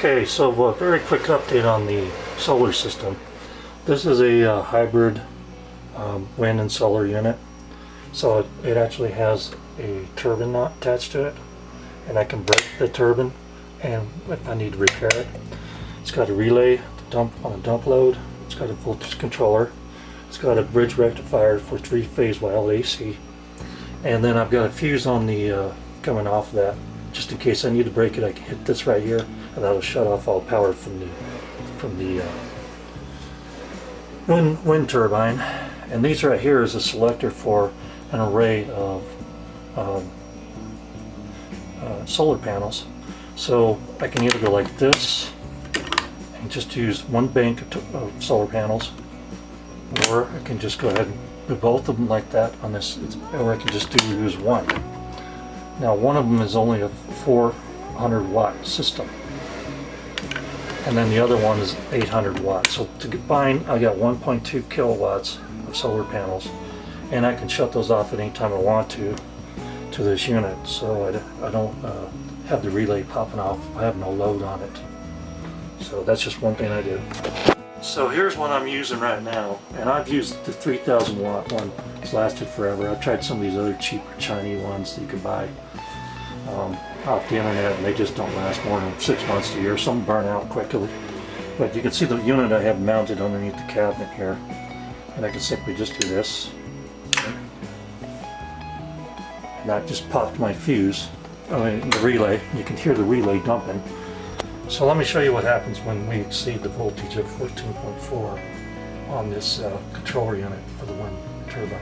Okay, so a very quick update on the solar system. This is a hybrid wind and solar unit. So it actually has a turbine attached to it, and I can break the turbine and if I need to repair it. It's got a relay to dump on a dump load. It's got a voltage controller. It's got a bridge rectifier for 3-phase wild AC. And then I've got a fuse on the coming off of that. Just in case I need to break it, I can hit this right here, and that'll shut off all power from the wind turbine. And these right here is a selector for an array of solar panels. So I can either go like this and just use one bank of solar panels, or I can just go ahead and do both of them like that on this, or I can just use one. Now one of them is only a 400 watt system, and then the other one is 800 watts. So to combine, I got 1.2 kilowatts of solar panels, and I can shut those off at any time I want to this unit, so I don't have the relay popping off. I have no load on it. So that's just one thing I do. So here's one I'm using right now, and I've used the 3000 watt one. It's lasted forever. I've tried some of these other cheaper Chinese ones that you can buy off the internet, and they just don't last more than 6 months to a year. Some burn out quickly. But you can see the unit I have mounted underneath the cabinet here, and I can simply just do this. And that just popped my fuse, the relay. You can hear the relay dumping. So let me show you what happens when we exceed the voltage of 14.4 on this controller unit for the wind turbine.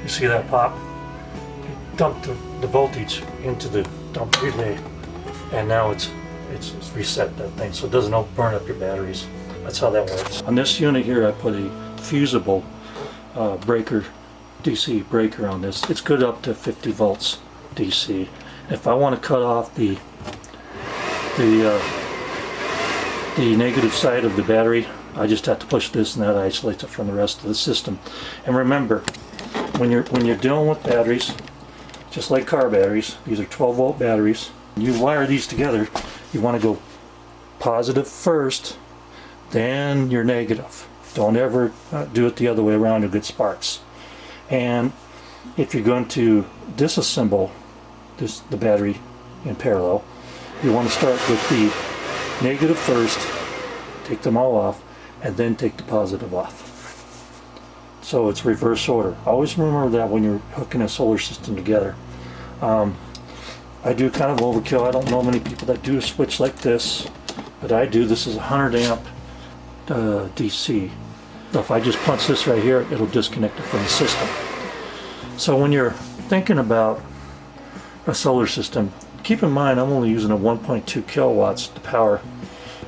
You see that pop? It dumped the voltage into the dump relay, and now it's reset that thing, so it doesn't burn up your batteries. That's how that works. On this unit here, I put a fusible breaker, DC breaker on this. It's good up to 50 volts DC. If I want to cut off the negative side of the battery, I just have to push this, and that isolates it from the rest of the system. And remember, when you're dealing with batteries, just like car batteries, these are 12 volt batteries. When you wire these together, you want to go positive first, then your negative. Don't ever do it the other way around, you'll get sparks. And if you're going to disassemble the battery in parallel, you want to start with the negative first, take them all off, and then take the positive off. So it's reverse order. Always remember that when you're hooking a solar system together. I do kind of overkill. I don't know many people that do a switch like this, but I do. This is 100 amp DC. So if I just punch this right here, it'll disconnect it from the system. So when you're thinking about a solar system, keep in mind I'm only using a 1.2 kilowatts to power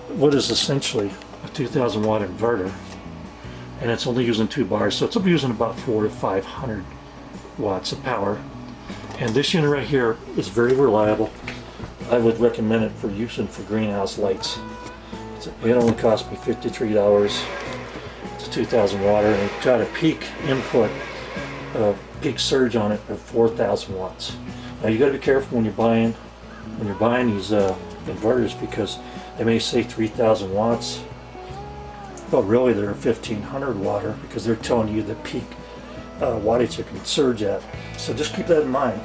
what is essentially a 2000 watt inverter, and it's only using 2 bars, so it's using about 400 to 500 watts of power. And this unit right here is very reliable. I would recommend it for using for greenhouse lights. It only cost me $53. It's a 2000 watt, and it's got a peak input, peak surge on it of 4000 watts. Now you got to be careful when you're buying these inverters, because they may say 3000 watts, but really they're 1500 watt, because they're telling you the peak wattage it can surge at. So just keep that in mind.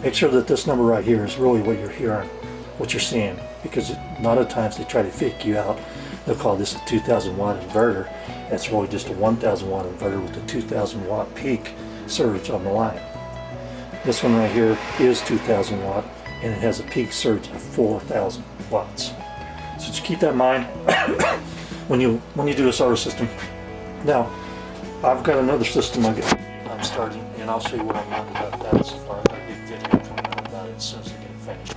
Make sure that this number right here is really what you're hearing, what you're seeing, because a lot of times they try to fake you out. They'll call this a 2000 watt inverter. It's really just a 1000 watt inverter with a 2000 watt peak surge on the line. This one right here is 2000 watt, and it has a peak surge of 4000 watts. So just keep that in mind when you do a solar system. Now, I've got another system I'm starting, and I'll show you what I'm mounted up that so far. I've got a big video coming out about it as soon as I get finished.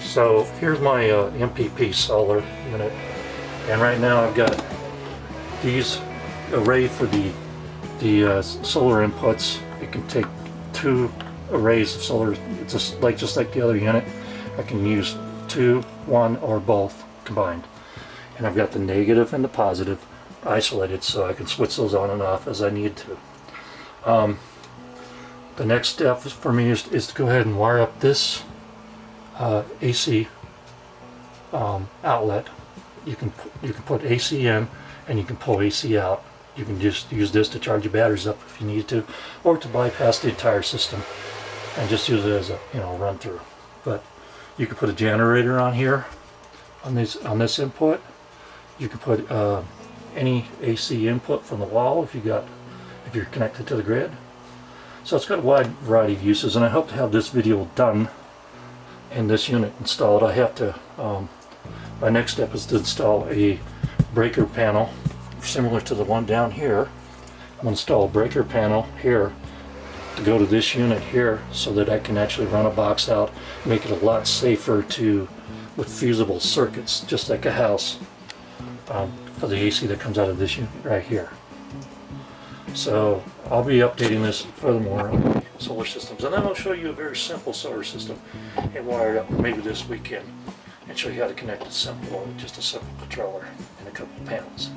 So here's my MPP solar unit, and right now I've got these array for the solar inputs. It can take 2 arrays of solar, just like the other unit. I can use 2, 1, or both combined. And I've got the negative and the positive isolated, so I can switch those on and off as I need to. The next step for me is to go ahead and wire up this AC outlet. You can put AC in and you can pull AC out. You can just use this to charge your batteries up if you need to, or to bypass the entire system and just use it as a run through. But you can put a generator on here on this input. You can put any AC input from the wall if you're connected to the grid. So it's got a wide variety of uses, and I hope to have this video done and this unit installed. I have to, my next step is to install a breaker panel similar to the one down here. I'm going to install a breaker panel here to go to this unit here so that I can actually run a box out, make it a lot safer with fusible circuits, just like a house, for the AC that comes out of this unit right here. So I'll be updating this furthermore on solar systems, and then I'll show you a very simple solar system and wire it up maybe this weekend and show you how to connect it simple, just a simple controller and a couple of panels.